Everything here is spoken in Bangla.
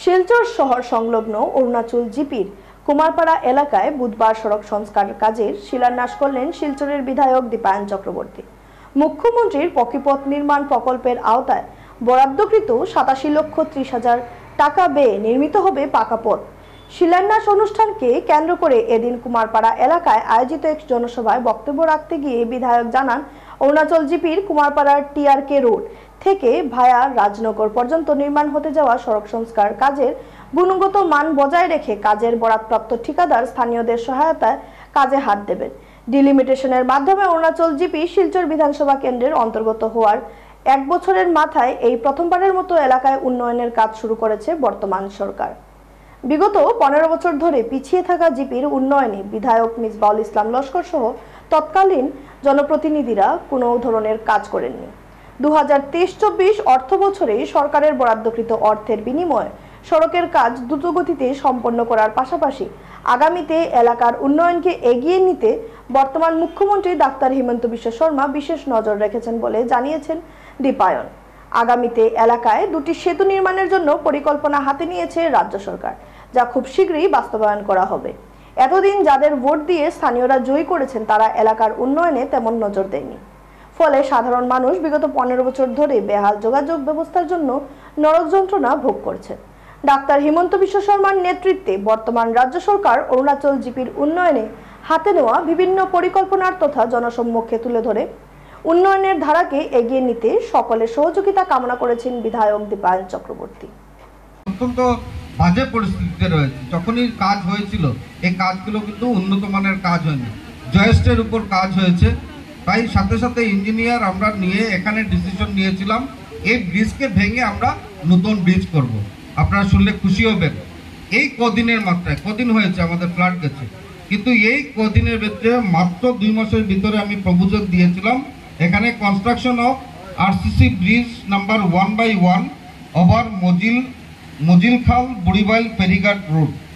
শিলচর শহর সংলগ্ন অরুণাচল জিপির কুমারপাড়া এলাকায় বুধবার সড়ক সংস্কার কাজের শিলান্যাস করলেন শিলচরের বিধায়ক দীপায়ন চক্রবর্তী। মুখ্যমন্ত্রীর পক্ষীপথ নির্মাণ প্রকল্পের আওতায় বরাদ্দকৃত 87,30,000 টাকা ব্যয়ে নির্মিত হবে পাকা পথ। শিলান্যাস অনুষ্ঠানকে কেন্দ্র করে এদিন কুমারপাড়া এলাকায় আয়োজিত এক জনসভায় বক্তব্য রাখতে গিয়ে বিধায়ক জানান, অরুণাচল জিপির কুমারপাড়ার টিআরকে রোড থেকে ভায়া রাজনগর পর্যন্ত নির্মাণ হতে যাওয়া সড়ক সংস্কার কাজের গুণগত মান বজায় রেখে কাজের বরাদ্দপ্রাপ্ত ঠিকাদার স্থানীয়দের সহায়তায় কাজে হাত দেবেন। ডিলিমিটেশনের মাধ্যমে অরুণাচল জিপি শিলচর বিধানসভা কেন্দ্রের অন্তর্গত হওয়ার 1 বছরের মাথায় এই প্রথমবারের মতো এলাকায় উন্নয়নের কাজ শুরু করেছে বর্তমান সরকার। বিগত 15 বছর ধরে পিছিয়ে থাকা জিপির উন্নয়নে বিধায়ক মিসবাউল ইসলাম লস্কর সহ তৎকালীন জনপ্রতিনিধিরা কোনো ধরনের কাজ করেননি। 2023-24 অর্থ বছরে সরকারের বরাদ্দকৃত অর্থের বিনিময়ে সড়কের কাজ দ্রুতগতিতে সম্পন্ন করার পাশাপাশি আগামীতে এলাকার উন্নয়নকে এগিয়ে নিতে বর্তমান মুখ্যমন্ত্রী ডাক্তার হিমন্ত বিশ্ব শর্মা বিশেষ নজর রেখেছেন বলে জানিয়েছেন দীপায়ন। আগামীতে এলাকায় 2টি সেতু নির্মাণের জন্য পরিকল্পনা হাতে নিয়েছে রাজ্য সরকার, যা খুব শীঘ্রই বাস্তবায়ন করা হবে। এতদিন যাদের ভোট দিয়ে স্থানীয়রা জয়ী করেছেন তারা এলাকার উন্নয়নে তেমন নজর দেয়নি, ফলে সাধারণ মানুষ বিগত 15 বছর ধরে বেহাল যোগাযোগ ব্যবস্থার জন্য নরক যন্ত্রণা ভোগ করছে। ডাক্তার হিমন্ত বিশ্ব শর্মার নেতৃত্বে বর্তমান রাজ্য সরকার অরুণাচল জিপির উন্নয়নে হাতে নেওয়া বিভিন্ন পরিকল্পনার তথা জনসম্মুখে তুলে ধরে উন্নয়নের ধারাকে এগিয়ে নিতে সকলের সহযোগিতা কামনা করেছেন বিধায়ক দীপায়ন চক্রবর্তী। অত্যন্ত বাজে পরিস্থিতিতে রয়েছে, যখনই কাজ হয়েছিল এই কাজগুলো কিন্তু উন্নত মানের কাজ হয়নি, জয়েস্টের উপর কাজ হয়েছে। তাই সাথে সাথে ইঞ্জিনিয়ার আমরা নিয়ে এখানে ডিসিশন নিয়েছিলাম এই ব্রিজকে ভেঙে আমরা নতুন ব্রিজ করব। আপনারা শুনলে খুশি হবেন, এই কদিনের মাত্রায় কদিন হয়েছে আমাদের ফ্লাড গেছে, কিন্তু এই কদিনের ভিতরে মাত্র 2 মাসের ভিতরে আমি প্রপোজাল দিয়েছিলাম এখানে construction of RCC bridge number 1/1 over Majilkhal Buribail ফেরিঘাট রোড।